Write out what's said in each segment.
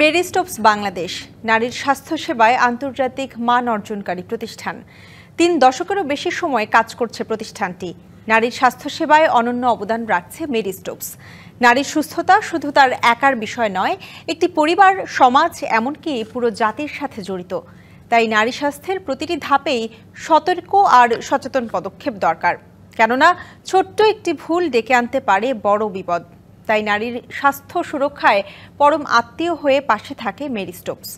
মেরিস্টোপস বাংলাদেশ নারীর স্বাস্থ্যসেবায় আন্তর্জাতিক মান অর্জনকারী প্রতিষ্ঠান। ৩ দশকেরও বেশি সময় কাজ করছে প্রতিষ্ঠানটি। নারীর স্বাস্থ্যসেবায় অনন্য অবদান রাখছে মেরিস্টোপস। নারীর সুস্থতা শুধু তার একার বিষয় নয়, একটি পরিবার, সমাজ, এমনকি পুরো জাতির সাথে জড়িত। তাই নারী স্বাস্থ্যের প্রতিটি ধাপেই সতর্ক আর সচেতন পদক্ষেপ দরকার, কেননা ছোট্ট একটি ভুল ডেকে আনতে পারে বড় বিপদ। তাই নারীর স্বাস্থ্য সুরক্ষায় পরম আত্মীয় হয়ে পাশে থাকে মেরিস্টোপস।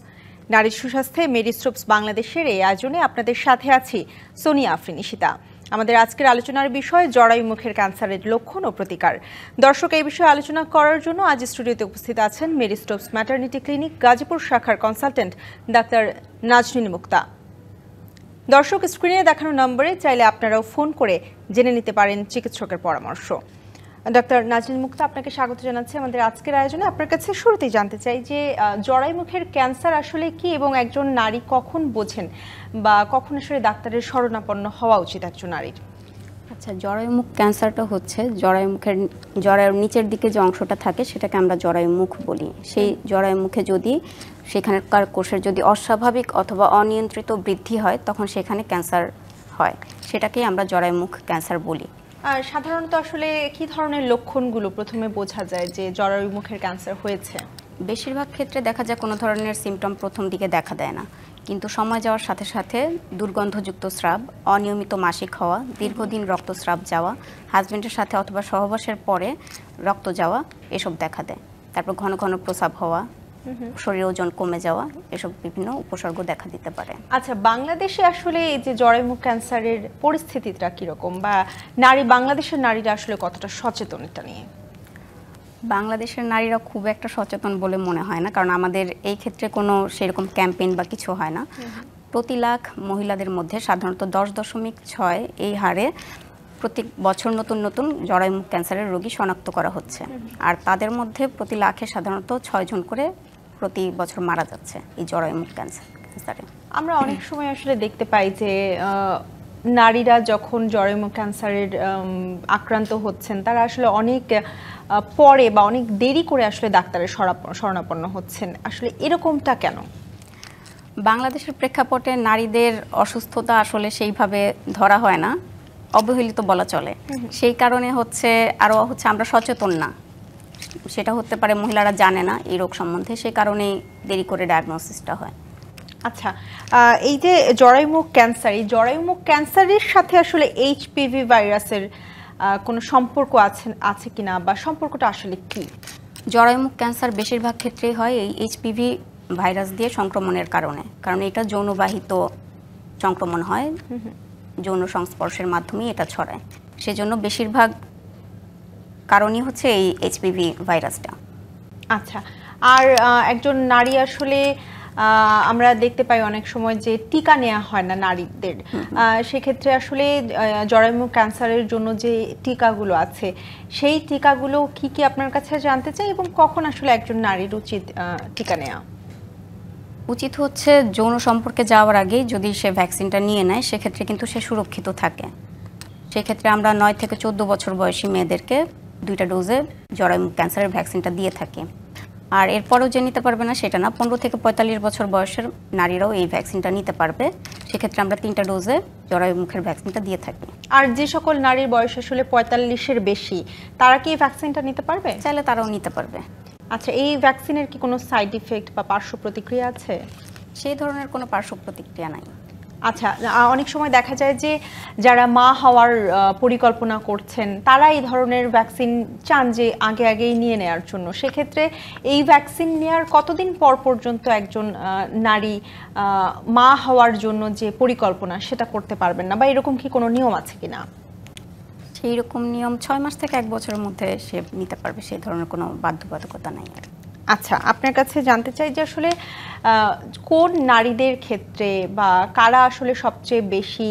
নারীর সুস্বাস্থ্যে মেরিস্টোপস বাংলাদেশের এই আয়োজনে আপনাদের সাথে আছি সোনিয়া আফরিন ঈশিতা। আমাদের আজকের আলোচনার বিষয় জরায়ু মুখের ক্যান্সারের লক্ষণ ও প্রতিকার। দর্শক, এই বিষয়ে আলোচনা করার জন্য আজ স্টুডিওতে উপস্থিত আছেন মেরিস্টোপস ম্যাটারনিটি ক্লিনিক গাজীপুর শাখার কনসালটেন্ট ডাক্তার নাজনীন মুক্তা। দর্শক, স্ক্রিনে দেখানো নম্বরে চাইলে আপনারাও ফোন করে জেনে নিতে পারেন চিকিৎসকের পরামর্শ। ডাক্তার নাজনীন মুক্তা, আপনাকে স্বাগত জানাচ্ছি আমাদের আজকের আয়োজনে। আপনার কাছে শুরুতেই জানতে চাই যে জরায়ু মুখের ক্যান্সার আসলে কি এবং একজন নারী কখন বোঝেন বা কখন আসলে ডাক্তারের শরণাপন্ন হওয়া উচিত একজন নারীর? আচ্ছা, জরায়ু মুখ ক্যান্সারটা হচ্ছে জরায়ুর নিচের দিকে যে অংশটা থাকে সেটাকে আমরা জরায়ু মুখ বলি। সেই জরায়ু মুখে যদি সেখানকার কোষের যদি অস্বাভাবিক অথবা অনিয়ন্ত্রিত বৃদ্ধি হয় তখন সেখানে ক্যান্সার হয়, সেটাকেই আমরা জরায়ু মুখ ক্যান্সার বলি। আর সাধারণত আসলে কি ধরনের লক্ষণগুলো প্রথমে বোঝা যায় যে জরায়ু মুখের ক্যান্সার হয়েছে? বেশিরভাগ ক্ষেত্রে দেখা যায় কোনো ধরনের সিমটম প্রথম দিকে দেখা দেয় না, কিন্তু সময় যাওয়ার সাথে সাথে দুর্গন্ধযুক্ত স্রাব, অনিয়মিত মাসিক হওয়া, দীর্ঘদিন রক্তস্রাব যাওয়া, হাজবেন্ডের সাথে অথবা সহবাসের পরে রক্ত যাওয়া, এসব দেখা দেয়। তারপর ঘন ঘন প্রস্রাব হওয়া, শরীরের ওজন কমে যাওয়া, এসব বিভিন্ন উপসর্গ দেখা দিতে পারে। আচ্ছা, বাংলাদেশে আসলে এই যে জরায়ু মুখ ক্যান্সারের পরিস্থিতিটা কিরকম, বা বাংলাদেশের নারীরা আসলে কতটা সচেতন এটা নিয়ে? বাংলাদেশের নারীরা খুব একটা সচেতন বলে মনে হয় না, কারণ আমাদের এই ক্ষেত্রে কোনো সেরকম ক্যাম্পেইন বা কিছু হয় না। প্রতি লাখ মহিলাদের মধ্যে সাধারণত 10.6 এই হারে প্রতি বছর নতুন নতুন জরায়ু মুখ ক্যান্সারের রোগী শনাক্ত করা হচ্ছে। আর তাদের মধ্যে প্রতি লাখে সাধারণত 6 জন করে প্রতি বছর মারা যাচ্ছে এই জরায়ু মুখ ক্যান্সারে। আমরা অনেক সময় আসলে দেখতে পাই যে নারীরা যখন জরায়ু মুখ ক্যান্সারের আক্রান্ত হচ্ছেন তারা আসলে অনেক পরে বা অনেক দেরি করে আসলে ডাক্তারের শরণাপন্ন হচ্ছেন। আসলে এরকমটা কেন? বাংলাদেশের প্রেক্ষাপটে নারীদের অসুস্থতা আসলে সেইভাবে ধরা হয় না, অবহেলিত বলা চলে। সেই কারণে আমরা সচেতন না, সেটা হতে পারে মহিলারা জানে না এই রোগ সম্বন্ধে, সেই কারণেই দেরি করে ডায়াগনোসিসটা হয়। আচ্ছা, এই যে জরায়ু মুখ ক্যান্সার, এই জরায়ু মুখ ক্যান্সারের সাথে আসলে এইচপিভি ভাইরাসের কোনো সম্পর্ক আছে কিনা, বা সম্পর্কটা আসলে কি? জরায়ু মুখ ক্যান্সার বেশিরভাগ ক্ষেত্রেই হয় এই এইচপিভি ভাইরাস দিয়ে সংক্রমণের কারণে, কারণ এটা যৌনবাহিত সংক্রমণ হয়, যৌন সংস্পর্শের মাধ্যমেই এটা ছড়ায়। সেজন্য বেশিরভাগ কারণই হচ্ছে এই এইচপিভি ভাইরাসটা। আচ্ছা, আর একজন নারী আসলে আমরা দেখতে পাই অনেক সময় যে টিকা নেওয়া হয় না নারীদের, সেক্ষেত্রে আসলে জরায়ু মুখ ক্যান্সারের জন্য যে টিকাগুলো আছে সেই টিকাগুলো কি কি আপনার কাছে জানতে চাই, এবং কখন আসলে একজন নারীর উচিত টিকা নেওয়া? উচিত হচ্ছে যৌন সম্পর্কে যাওয়ার আগেই যদি সে ভ্যাকসিনটা নিয়ে নেয়, সেক্ষেত্রে কিন্তু সে সুরক্ষিত থাকে। সেক্ষেত্রে আমরা 9 থেকে 14 বছর বয়সী মেয়েদেরকে 2টা ডোজে জরায়ু মুখ ক্যান্সারের ভ্যাকসিনটা দিয়ে থাকি। আর এরপরেও যে নিতে পারবে না সেটা না, 15 থেকে 45 বছর বয়সের নারীরাও এই ভ্যাকসিনটা নিতে পারবে। সেক্ষেত্রে আমরা 3টা ডোজে জরায়ু মুখের ভ্যাকসিনটা দিয়ে থাকি। আর যে সকল নারীর বয়স আসলে 45-এর বেশি, তারা কি এই ভ্যাকসিনটা নিতে পারবে? চাইলে তারাও নিতে পারবে। আচ্ছা, এই ভ্যাকসিনের কি কোনো সাইড ইফেক্ট বা পার্শ্ব প্রতিক্রিয়া আছে? সেই ধরনের কোনো পার্শ্ব প্রতিক্রিয়া নাই। আচ্ছা, অনেক সময় দেখা যায় যে যারা মা হওয়ার পরিকল্পনা করছেন তারা এই ধরনের ভ্যাকসিন চান যে আগেই নিয়ে নেওয়ার জন্য। সেক্ষেত্রে এই ভ্যাকসিন নেওয়ার কতদিন পর পর্যন্ত একজন নারী মা হওয়ার জন্য যে পরিকল্পনা সেটা করতে পারবেন না, বা এরকম কি কোনো নিয়ম আছে কিনা? সেই রকম নিয়ম 6 মাস থেকে 1 বছরের মধ্যে সে নিতে পারবে, সেই ধরনের কোনো বাধ্যবাধকতা নাই। আচ্ছা, আপনার কাছে জানতে চাই যে আসলে কোন নারীদের ক্ষেত্রে বা কারা আসলে সবচেয়ে বেশি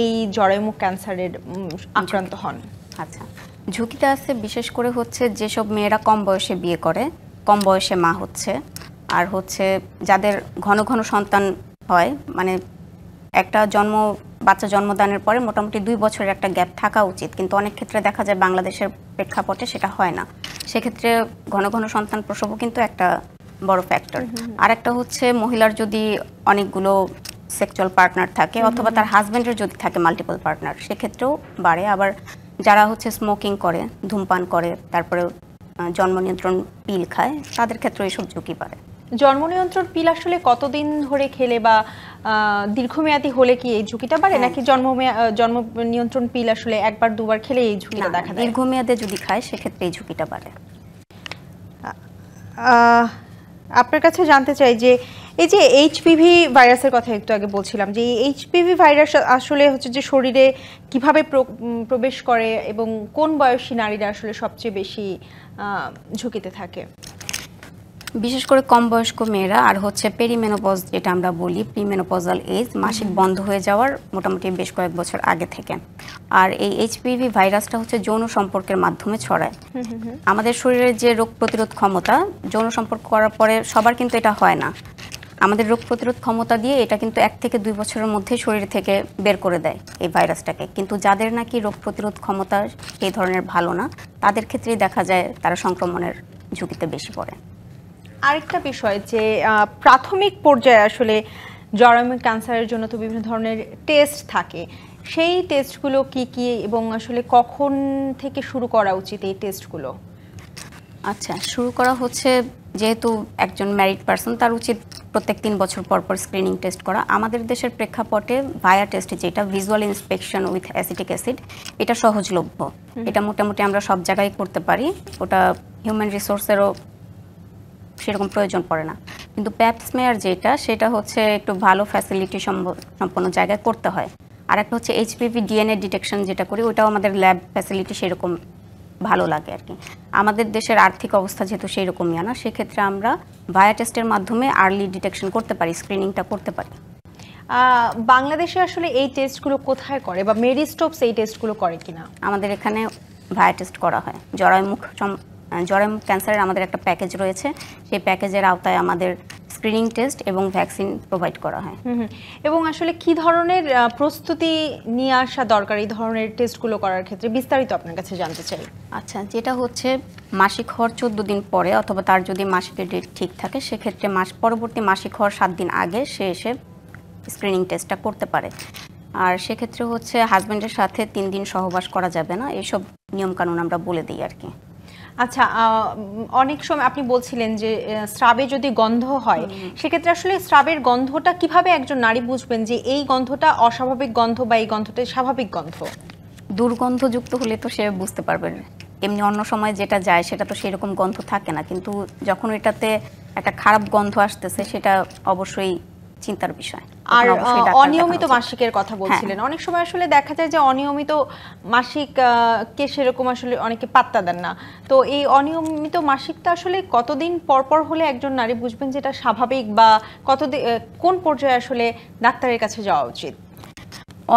এই জরায়ু মুখ ক্যান্সারের আক্রান্ত হন? আচ্ছা, ঝুঁকিতে আছে বিশেষ করে হচ্ছে যেসব মেয়েরা কম বয়সে বিয়ে করে, কম বয়সে মা হচ্ছে, আর হচ্ছে যাদের ঘন ঘন সন্তান হয়, মানে একটা বাচ্চা জন্মদানের পরে মোটামুটি 2 বছরের একটা গ্যাপ থাকা উচিত, কিন্তু অনেক ক্ষেত্রে দেখা যায় বাংলাদেশের প্রেক্ষাপটে সেটা হয় না। সেক্ষেত্রে ঘন ঘন সন্তান প্রসবও কিন্তু একটা বড় ফ্যাক্টর। আর একটা হচ্ছে মহিলার যদি অনেকগুলো সেক্সুয়াল পার্টনার থাকে অথবা তার হাজবেন্ডের যদি থাকে মাল্টিপল পার্টনার, সেক্ষেত্রেও বাড়ে। আবার যারা হচ্ছে স্মোকিং করে, ধূমপান করে, তারপরে জন্ম নিয়ন্ত্রণ পিল খায়, তাদের ক্ষেত্রে এইসব ঝুঁকি বাড়ে। জন্ম নিয়ন্ত্রণ পিল আসলে কতদিন ধরে খেলে বা দীর্ঘমেয়াদী হলে কি এই ঝুঁকিটা বাড়ে, নাকি জন্ম নিয়ন্ত্রণ পিল আসলে একবার দুবার খেলে এই ঝুঁকিটা দেখা দেয়? দীর্ঘমেয়াদে যদি খায় সেক্ষেত্রে এই ঝুঁকিটা বাড়ে। আপনার কাছে জানতে চাই যে এই যে এইচপিভি ভাইরাসের কথা একটু আগে বলছিলাম, যে এই এইচপিভি ভাইরাস আসলে হচ্ছে যে শরীরে কিভাবে প্রবেশ করে এবং কোন বয়সী নারীরা আসলে সবচেয়ে বেশি ঝুঁকিতে থাকে? বিশেষ করে কম বয়স্ক মেয়েরা, আর হচ্ছে পেরিমেনোপজ যেটা আমরা বলি, প্রিমেনোপজাল এজ, মাসিক বন্ধ হয়ে যাওয়ার মোটামুটি বেশ কয়েক বছর আগে থেকে। আর এই এইচপিভি ভাইরাসটা হচ্ছে যৌন সম্পর্কের মাধ্যমে ছড়ায়। আমাদের শরীরের যে রোগ প্রতিরোধ ক্ষমতা, যৌন সম্পর্ক করার পরে সবার কিন্তু এটা হয় না। আমাদের রোগ প্রতিরোধ ক্ষমতা দিয়ে এটা কিন্তু 1 থেকে 2 বছরের মধ্যে শরীর থেকে বের করে দেয় এই ভাইরাসটাকে। কিন্তু যাদের নাকি রোগ প্রতিরোধ ক্ষমতা সেই ধরনের ভালো না, তাদের ক্ষেত্রেই দেখা যায় তারা সংক্রমণের ঝুঁকিতে বেশি পড়ে। আরেকটা বিষয় যে প্রাথমিক পর্যায়ে আসলে জরায়ু ক্যান্সারের জন্য তো বিভিন্ন ধরনের টেস্ট থাকে, সেই টেস্টগুলো কি কি এবং আসলে কখন থেকে শুরু করা উচিত এই টেস্টগুলো? আচ্ছা, শুরু করা হচ্ছে, যেহেতু একজন ম্যারিড পারসন, তার উচিত প্রত্যেক 3 বছর পর পর স্ক্রিনিং টেস্ট করা। আমাদের দেশের প্রেক্ষাপটে ভায়া টেস্ট, যেটা visual inspection with acetic acid, এটা সহজলভ্য। এটা মোটামুটি আমরা সব জায়গায় করতে পারি। ওটা হিউম্যান রিসোর্সেরও সেরকম প্রয়োজন পড়ে না। কিন্তু প্যাপস্মেয়ার যেটা, সেটা হচ্ছে একটু ভালো ফ্যাসিলিটি সম্পন্ন জায়গায় করতে হয়। আর একটা হচ্ছে এইচপিভি ডিএনএ ডিটেকশন যেটা করি, ওটাও আমাদের ল্যাব ফ্যাসিলিটি সেরকম ভালো লাগে আর কি। আমাদের দেশের আর্থিক অবস্থা যেহেতু সেই রকমই না, সেক্ষেত্রে আমরা ভায়া টেস্টের মাধ্যমে আর্লি ডিটেকশন করতে পারি, স্ক্রিনিংটা করতে পারি। বাংলাদেশে আসলে এই টেস্টগুলো কোথায় করে, বা মেরিস্টোপস এই টেস্টগুলো করে কিনা? আমাদের এখানে ভায়া টেস্ট করা হয়। জরায়ুমুখ ক্যান্সারের আমাদের একটা প্যাকেজ রয়েছে, সেই প্যাকেজের আওতায় আমাদের স্ক্রিনিং টেস্ট এবং ভ্যাকসিন প্রোভাইড করা হয়। এবং আসলে কি ধরনের প্রস্তুতি নিয়ে আসা দরকার এই ধরনের টেস্টগুলো করার ক্ষেত্রে, বিস্তারিত আপনার কাছে জানতে চাই। আচ্ছা, যেটা হচ্ছে মাসিক হওয়ার 14 দিন পরে, অথবা তার যদি মাসিকের ডেট ঠিক থাকে, সেক্ষেত্রে পরবর্তী মাসিক হওয়ার 7 দিন আগে সে এসে স্ক্রিনিং টেস্টটা করতে পারে। আর সেক্ষেত্রে হচ্ছে হাজব্যান্ডের সাথে 3 দিন সহবাস করা যাবে না, এইসব নিয়মকানুন আমরা বলে দিই আর কি। আচ্ছা, অনেক সময় আপনি বলছিলেন যে স্রাবে যদি গন্ধ হয়, সেক্ষেত্রে আসলে স্রাবের গন্ধটা কিভাবে একজন নারী বুঝবেন যে এই গন্ধটা অস্বাভাবিক গন্ধ বা এই গন্ধটা স্বাভাবিক গন্ধ? দুর্গন্ধযুক্ত হলে তো সে বুঝতে পারবে। এমনি অন্য সময় যেটা যায় সেটা তো সেরকম গন্ধ থাকে না, কিন্তু যখন এটাতে একটা খারাপ গন্ধ আসতেছে, সেটা অবশ্যই চিন্তার বিষয়। আর অনিয়মিত মাসিকের কথা বলছিলেন, অনেক সময় আসলে দেখা যায় যে অনিয়মিত মাসিক কে সেরকম আসলে অনেকে পাত্তা দেন না। তো এই অনিয়মিত মাসিকটা আসলে কতদিন পর পর হলে একজন নারী বুঝবেন যেটা স্বাভাবিক, বা কোন পর্যায়ে আসলে ডাক্তারের কাছে যাওয়া উচিত?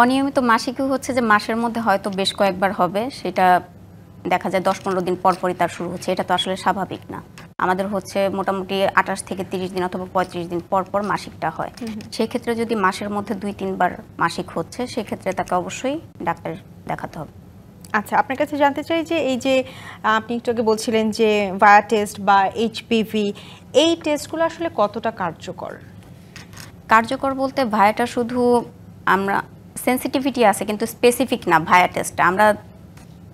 অনিয়মিত মাসিকও হচ্ছে যে মাসের মধ্যে হয়তো বেশ কয়েকবার হবে, সেটা দেখা যায় 10-15 দিন পর পরই তার শুরু হচ্ছে, এটা তো আসলে স্বাভাবিক না। আমাদের হচ্ছে মোটামুটি 28 থেকে 30 দিন অথবা 35 দিন পর পর মাসিকটা হয়। সেই ক্ষেত্রে যদি মাসের মধ্যে 2-3 বার মাসিক হচ্ছে, সেক্ষেত্রে তাকে অবশ্যই ডাক্তার দেখাতে হবে। আচ্ছা, আপনার কাছে জানতে চাই যে এই যে আপনি একটু আগে বলছিলেন যে ভায়া টেস্ট বা এইচপিভি, এই টেস্টগুলো আসলে কতটা কার্যকর? কার্যকর বলতে ভায়াটা শুধু আমরা সেন্সিটিভিটি আছে, কিন্তু স্পেসিফিক না। ভায়া টেস্টটা আমরা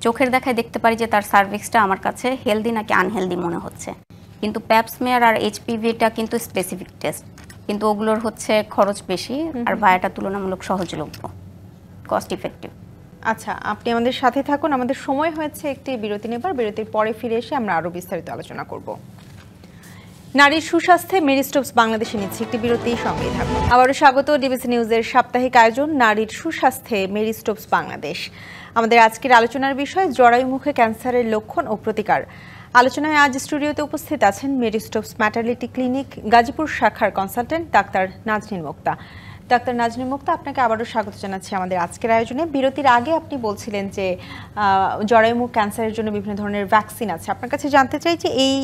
চোখের দেখায় দেখতে পারি যে তার সার্ভিক্সটা আমার কাছে হেলদি নাকি আনহেলদি মনে হচ্ছে, কিন্তু প্যাপস্মেয়ার আর এইচপিভিটা কিন্তু স্পেসিফিক টেস্ট, কিন্তু ওগুলোর হচ্ছে খরচ বেশি, আর ভায়াটা তুলনামূলক সহজলভ্য, কস্ট ইফেক্টিভ। আচ্ছা, আপনি আমাদের সাথে থাকুন। আমাদের সময় হয়েছে একটি বিরতি নেবার, বিরতির পরে ফিরে এসে আমরা আরও বিস্তারিত আলোচনা করব। নারীর সুস্বাস্থ্যে মেরিস্টোপস বাংলাদেশে নিচ্ছে একটি বিরতি, সঙ্গেই থাকুন। আবারও স্বাগত ডিবিসি নিউজের সাপ্তাহিক আয়োজন নারীর সুস্বাস্থ্যে মেরিস্টোপস বাংলাদেশ। আমাদের আজকের আলোচনার বিষয় জরায়ুমুখে ক্যান্সারের লক্ষণ ও প্রতিকার। আলোচনায় আজ স্টুডিওতে উপস্থিত আছেন মেরিস্টোপস ম্যাটারনিটি ক্লিনিক গাজীপুর শাখার কনসালটেন্ট ডাক্তার নাজনীন মুক্তা। ডাক্তার নাজনীন মুক্তা, আপনাকে আবারও স্বাগত জানাচ্ছি আমাদের আজকের আয়োজনে। বিরতির আগে আপনি বলছিলেন যে জরায়ুমুখ ক্যান্সারের জন্য বিভিন্ন ধরনের ভ্যাকসিন আছে। আপনার কাছে জানতে চাই যে এই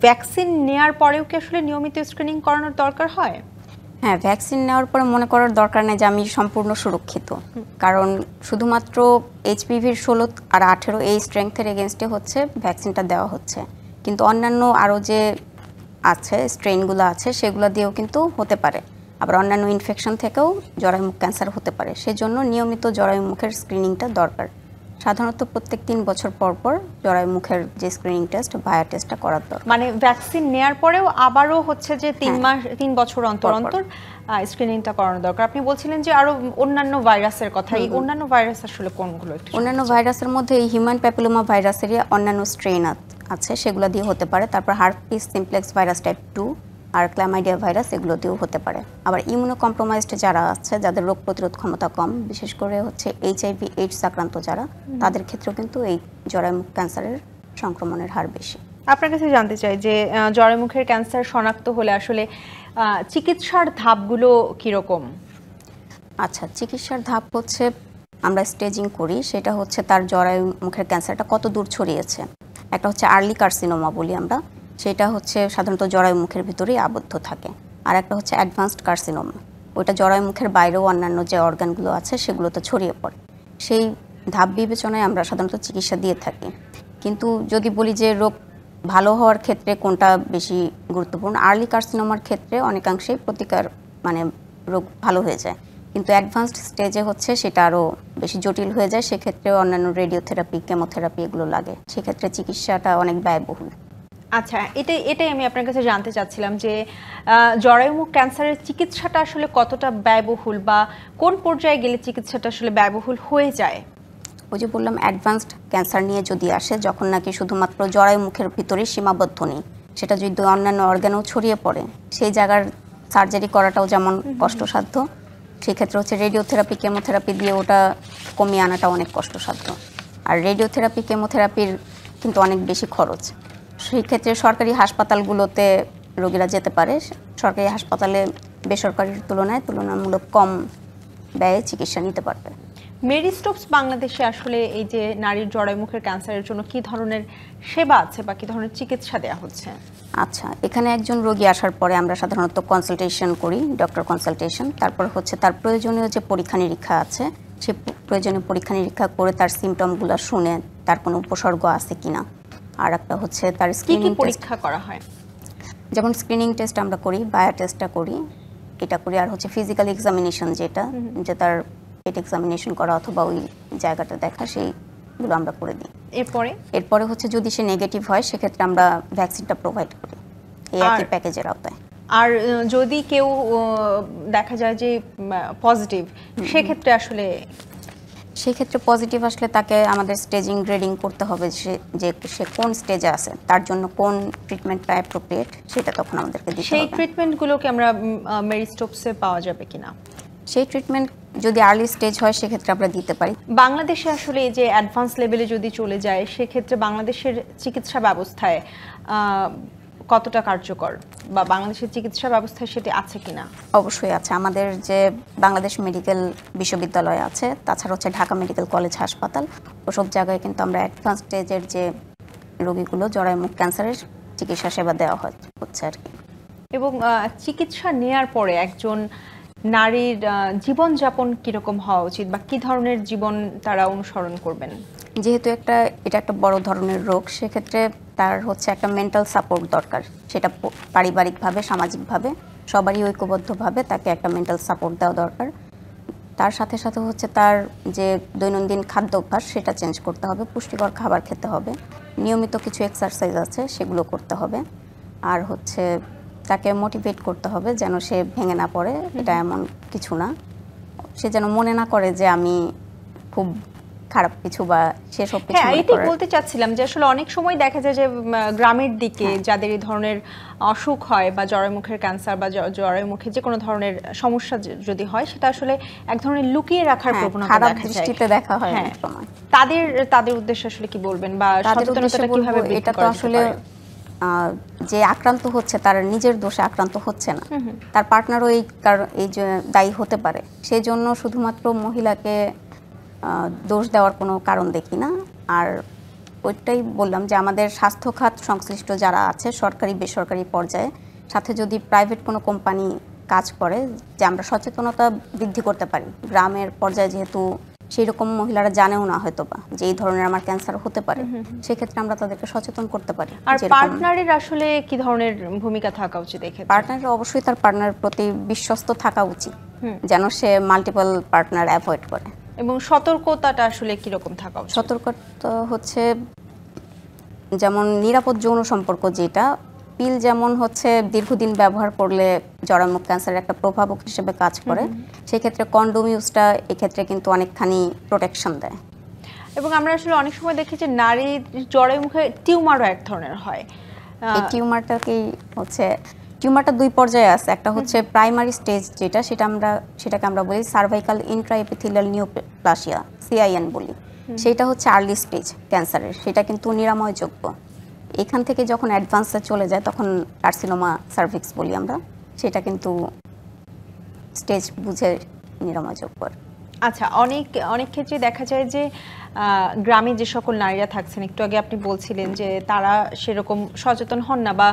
ভ্যাকসিন নেওয়ার পরেও কি আসলে নিয়মিত স্ক্রিনিং করানোর দরকার হয়? হ্যাঁ, ভ্যাকসিন নেওয়ার পরে মনে করার দরকার নেই যে আমি সম্পূর্ণ সুরক্ষিত, কারণ শুধুমাত্র এইচপিভির 16 আর 18 এই স্ট্রেংথের এগেনস্টে হচ্ছে ভ্যাকসিনটা দেওয়া হচ্ছে, কিন্তু অন্যান্য আরও যে আছে, স্ট্রেনগুলো আছে, সেগুলো দিয়েও কিন্তু হতে পারে। আবার অন্যান্য ইনফেকশন থেকেও জরায়ুমুখ ক্যান্সার হতে পারে। সেজন্য নিয়মিত জরায়ুমুখের স্ক্রিনিংটা দরকার। সাধারণত প্রত্যেক 3 বছর পর পর জরায়ুমুখের যে স্ক্রিনিং টেস্ট, ভায়া টেস্টটা করার দরকার। মানে ভ্যাকসিন নেয়ার পরেও আবারও হচ্ছে যে 3 বছর অন্তর অন্তর স্ক্রিনিংটা করানো দরকার। আপনি বলছিলেন যে আরো অন্যান্য ভাইরাসের কথা, এই অন্যান্য ভাইরাস আসলে কোনগুলো? অন্যান্য ভাইরাসের মধ্যে এই হিউম্যান প্যাপিলোমা ভাইরাসেরই অন্যান্য স্ট্রেন আছে, সেগুলো দিয়ে হতে পারে। তারপর হার্পিস সিমপ্লেক্স ভাইরাস টাইপ 2 আর ক্ল্যামাইডিয়া ভাইরাস, এগুলো দিয়েও হতে পারে। আবার ইমিউনো কম্প্রোমাইজড যারা আছে, যাদের রোগ প্রতিরোধ ক্ষমতা কম, বিশেষ করে হচ্ছে এইচআইভি এইডস আক্রান্ত যারা, তাদের ক্ষেত্রেও কিন্তু এই জরায়ুমুখ ক্যান্সারের সংক্রমণের হার বেশি। আপনার কাছে জানতে চাই যে জরায়ুমুখের ক্যান্সার শনাক্ত হলে আসলে চিকিৎসার ধাপগুলো কিরকম? আচ্ছা, চিকিৎসার ধাপ হচ্ছে আমরা স্টেজিং করি, সেটা হচ্ছে তার জরায়ুমুখের ক্যান্সারটা কত দূর ছড়িয়েছে। একটা হচ্ছে আর্লি কার্সিনোমা বলি আমরা, সেটা হচ্ছে সাধারণত জরায়ুমুখের ভিতরেই আবদ্ধ থাকে। আর একটা হচ্ছে অ্যাডভান্সড কার্সিনোমা, ওইটা জরায়ুমুখের বাইরেও অন্যান্য যে অর্গানগুলো আছে সেগুলোতে ছড়িয়ে পড়ে। সেই ধাপ বিবেচনায় আমরা সাধারণত চিকিৎসা দিয়ে থাকি। কিন্তু যদি বলি যে রোগ ভালো হওয়ার ক্ষেত্রে কোনটা বেশি গুরুত্বপূর্ণ, আর্লি কার্সিনোমার ক্ষেত্রে অনেকাংশেই প্রতিকার মানে রোগ ভালো হয়ে যায়। কিন্তু অ্যাডভান্সড স্টেজে হচ্ছে সেটা আরও বেশি জটিল হয়ে যায়, সেক্ষেত্রে অন্যান্য রেডিওথেরাপি, কেমোথেরাপি এগুলো লাগে, সেক্ষেত্রে চিকিৎসাটা অনেক ব্যয়বহুল। আচ্ছা, এটাই আমি আপনার কাছে জানতে চাচ্ছিলাম যে জরায়ুমুখ ক্যান্সারের চিকিৎসাটা আসলে কতটা ব্যয়বহুল, বা কোন পর্যায়ে গেলে চিকিৎসাটা আসলে ব্যয়বহুল হয়ে যায়? ওই যে বললাম, অ্যাডভান্সড ক্যান্সার নিয়ে যদি আসে, যখন নাকি শুধুমাত্র জরায়ুমুখের ভিতরে সীমাবদ্ধ নেই, সেটা যদি অন্যান্য অর্গানেও ছড়িয়ে পড়ে, সেই জায়গার সার্জারি করাটাও যেমন কষ্টসাধ্য, সেই ক্ষেত্রে হচ্ছে রেডিওথেরাপি, কেমোথেরাপি দিয়ে ওটা কমিয়ে আনাটা অনেক কষ্টসাধ্য। আর রেডিওথেরাপি, কেমোথেরাপির কিন্তু অনেক বেশি খরচ। সেই ক্ষেত্রে সরকারি হাসপাতালগুলোতে রোগীরা যেতে পারে। সরকারি হাসপাতালে বেসরকারির তুলনামূলক কম ব্যয়ে চিকিৎসা নিতে পারবে। মেরি স্টোকস বাংলাদেশে আসলে এই যে নারীর জরায়ুমুখের ক্যান্সারের জন্য কি ধরনের সেবা আছে বা কি ধরনের চিকিৎসা দেওয়া হচ্ছে? আচ্ছা, এখানে একজন রোগী আসার পরে আমরা সাধারণত কনসালটেশন করি, ডক্টর কনসালটেশন। তারপর হচ্ছে তার প্রয়োজনীয় যে পরীক্ষা নিরীক্ষা আছে, সেই প্রয়োজনীয় পরীক্ষা নিরীক্ষা করে তার সিমটমগুলো শুনে তার কোনো উপসর্গ আছে কিনা। আর একটা হচ্ছে তার স্ক্রিনিং পরীক্ষা করা হয়, যেমন স্ক্রিনিং টেস্ট আমরা করি, বায়ো টেস্টটা করি, এটা করি। আর হচ্ছে ফিজিক্যাল এক্সামিনেশন, যেটা যে তার পেট এক্সামিনেশন করা অথবা ওই জায়গাটা দেখা, সেইগুলো আমরা করে দিই। এরপরে হচ্ছে যদি সে নেগেটিভ হয়, সেক্ষেত্রে আমরা ভ্যাকসিনটা প্রোভাইড করি এই একই প্যাকেজের আওতায়। আর যদি কেউ দেখা যায় যে পজিটিভ, সেক্ষেত্রে পজিটিভ আসলে তাকে আমাদের স্টেজিং গ্রেডিং করতে হবে, সে কোন স্টেজে আছে, তার জন্য কোন ট্রিটমেন্টটা অ্যাপ্রোপ্রিয়েট, সেটা তখন আমাদেরকে দিতে হবে। সেই ট্রিটমেন্টগুলোকে আমরা মেরি স্টোকসে পাওয়া যাবে কিনা? সেই ট্রিটমেন্ট যদি আর্লি স্টেজ হয়, সেক্ষেত্রে আমরা দিতে পারি। বাংলাদেশে আসলে এই যে অ্যাডভান্স লেভেলে যদি চলে যায়, সেক্ষেত্রে বাংলাদেশের চিকিৎসা ব্যবস্থায় কতটা কার্যকর, বা বাংলাদেশের চিকিৎসা ব্যবস্থায় সেটি আছে কিনা? অবশ্যই আছে। আমাদের যে বাংলাদেশ মেডিকেল বিশ্ববিদ্যালয় আছে, তাছাড়া হচ্ছে ঢাকা মেডিকেল কলেজ হাসপাতাল, ওসব জায়গায় কিন্তু আমরা অ্যাডভান্স স্টেজের যে রোগীগুলো জরায়ুমুখ ক্যান্সারের চিকিৎসা সেবা দেওয়া হচ্ছে আর কি। এবং চিকিৎসা নেয়ার পরে একজন নারীর জীবনযাপন কিরকম হওয়া উচিত, বা কি ধরনের জীবন তারা অনুসরণ করবেন? যেহেতু এটা একটা বড় ধরনের রোগ, সেক্ষেত্রে তার হচ্ছে একটা মেন্টাল সাপোর্ট দরকার। সেটা পারিবারিকভাবে, সামাজিকভাবে, সবারই ঐক্যবদ্ধভাবে তাকে একটা মেন্টাল সাপোর্ট দেওয়া দরকার। তার সাথে সাথে হচ্ছে তার যে দৈনন্দিন খাদ্য অভ্যাস, সেটা চেঞ্জ করতে হবে, পুষ্টিকর খাবার খেতে হবে, নিয়মিত কিছু এক্সারসাইজ আছে সেগুলো করতে হবে। আর হচ্ছে তাকে মোটিভেট করতে হবে যেন সে ভেঙে না পড়ে, এটা এমন কিছু না, সে যেন মনে না করে যে আমি খুব খারাপ কিছু বা সেসব কিছু। হ্যাঁ, এটাই বলতে চাচ্ছিলাম যে আসলে অনেক সময় দেখা যায় যে গ্রামের দিকে যাদের এই ধরনের অসুখ হয়, বা জরায়ুমুখের ক্যান্সার বা জরায়ুমুখে যে কোনো ধরনের সমস্যা যদি হয়, সেটা আসলে এক ধরনের লুকিয়ে রাখার প্রবণতা দেখা যায়, দেখা হয় অনেক সময়। তাদের উদ্দেশ্যে আসলে কি বলবেন, বা সচেতনতাটা কিভাবে বৃদ্ধি করা যেতে পারে? এটা তো আসলে যে আক্রান্ত হচ্ছে তার নিজের দোষে আক্রান্ত হচ্ছে না, তার পার্টনারও এই যে দায়ী হতে পারে। সেই জন্য শুধুমাত্র মহিলাকে দোষ দেওয়ার কোনো কারণ দেখি না। আর ওইটাই বললাম যে আমাদের স্বাস্থ্য খাত সংশ্লিষ্ট যারা আছে, সরকারি বেসরকারি পর্যায়ে, সাথে যদি প্রাইভেট কোনো কোম্পানি কাজ করে, যে আমরা সচেতনতা বৃদ্ধি করতে পারি। গ্রামের পর্যায়ে যেহেতু সেই রকম মহিলারা জানেও না হয়তো বা যে এই ধরনের আমার ক্যান্সার হতে পারে, সেক্ষেত্রে আমরা তাদেরকে সচেতন করতে পারি। আর পার্টনারের আসলে কি ধরনের ভূমিকা থাকা উচিত? পার্টনারের অবশ্যই তার পার্টনারের প্রতি বিশ্বস্ত থাকা উচিত, যেন সে মাল্টিপল পার্টনার অ্যাভয়েড করে। এবং সতর্কতাটা আসলে কি রকম থাকা উচিত? সতর্কতা হচ্ছে যেমন নিরাপদ যৌন সম্পর্ক, যেটা পিল যেমন হচ্ছে দীর্ঘদিন ব্যবহার করলে জরায়ুমুখ ক্যান্সারের একটা প্রভাবক হিসেবে কাজ করে, সেই ক্ষেত্রে কন্ডোম ইউজটা এক্ষেত্রে কিন্তু অনেকখানি প্রোটেকশন দেয়। এবং আমরা আসলে অনেক সময় দেখি যে নারীর জরায়ুমুখে টিউমারও এক ধরনের হয়। এই টিউমারটা দুই পর্যায়ে আছে। একটা হচ্ছে প্রাইমারি স্টেজ, সেটাকে আমরা বলি সার্ভাইকাল ইন্ট্রাএপিথেলিয়াল নিওপ্লাসিয়া, সিআইএন বলি। সেটা হচ্ছে আর্লি স্টেজ ক্যান্সারের, সেটা কিন্তু নিরাময়যোগ্য। এখান থেকে যখন অ্যাডভান্সে চলে যায় তখন কার্সিনোমা সার্ভিক্স বলি আমরা, সেটা কিন্তু স্টেজ বুঝে নিরাময়যোগ্য। আচ্ছা, অনেক ক্ষেত্রে দেখা যায় যে গ্রামে যে সকল নারীরা থাকছেন, একটু আগে আপনি বলছিলেন যে তারা সেরকম সচেতন হন না, বা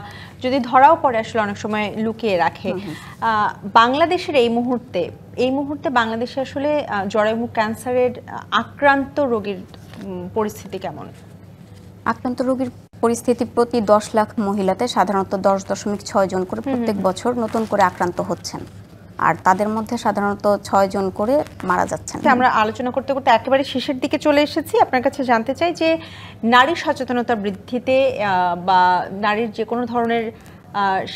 যদি ধরাও পড়ে আসলে অনেক সময় লুকিয়ে রাখে। বাংলাদেশের এই মুহূর্তে বাংলাদেশে আসলে জরায়ুমুখ ক্যান্সারের আক্রান্ত রোগীর পরিস্থিতি কেমন? আক্রান্ত রোগীর পরিস্থিতি প্রতি 10 লাখ মহিলাতে সাধারণত 10.6 জন করে প্রত্যেক বছর নতুন করে আক্রান্ত হচ্ছেন, আর তাদের মধ্যে সাধারণত 6 জন করে মারা যাচ্ছেন। আমরা আলোচনা করতে করতে একেবারে শেষের দিকে চলে এসেছি। আপনার কাছে জানতে চাই যে নারী সচেতনতা বৃদ্ধিতে বা নারীর যে কোনো ধরনের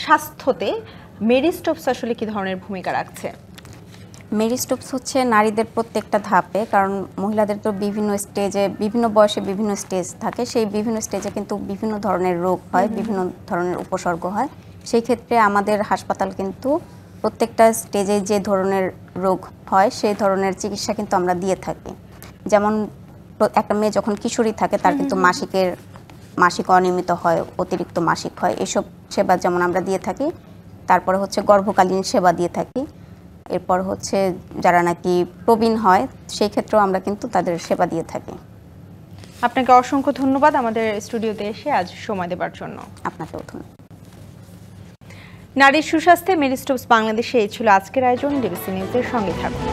স্বাস্থ্যতে মেরি স্টোপস আসলে কি ধরনের ভূমিকা রাখছে? মেরি স্টোপস হচ্ছে নারীদের প্রত্যেকটা ধাপে, কারণ মহিলাদের তো বিভিন্ন স্টেজে, বিভিন্ন বয়সে বিভিন্ন স্টেজ থাকে, সেই বিভিন্ন স্টেজে কিন্তু বিভিন্ন ধরনের রোগ হয়, বিভিন্ন ধরনের উপসর্গ হয়। সেই ক্ষেত্রে আমাদের হাসপাতাল কিন্তু প্রত্যেকটা স্টেজে যে ধরনের রোগ হয় সেই ধরনের চিকিৎসা কিন্তু আমরা দিয়ে থাকি। যেমন একটা মেয়ে যখন কিশোরী থাকে তার কিন্তু মাসিক অনিয়মিত হয়, অতিরিক্ত মাসিক হয়, এসব সেবা যেমন আমরা দিয়ে থাকি। তারপরে হচ্ছে গর্ভকালীন সেবা দিয়ে থাকি। এরপর হচ্ছে যারা নাকি প্রবীণ হয় সেই ক্ষেত্রেও আমরা কিন্তু তাদের সেবা দিয়ে থাকি। আপনাকে অসংখ্য ধন্যবাদ আমাদের স্টুডিওতে এসে আজ সময় দেওয়ার জন্য। আপনাকেও ধন্যবাদ। নারীর সুস্বাস্থ্যে মেরি স্টোপস বাংলাদেশে এই ছিল আজকের আয়োজন। ডিবিসি নিউজের সঙ্গে থাকুন।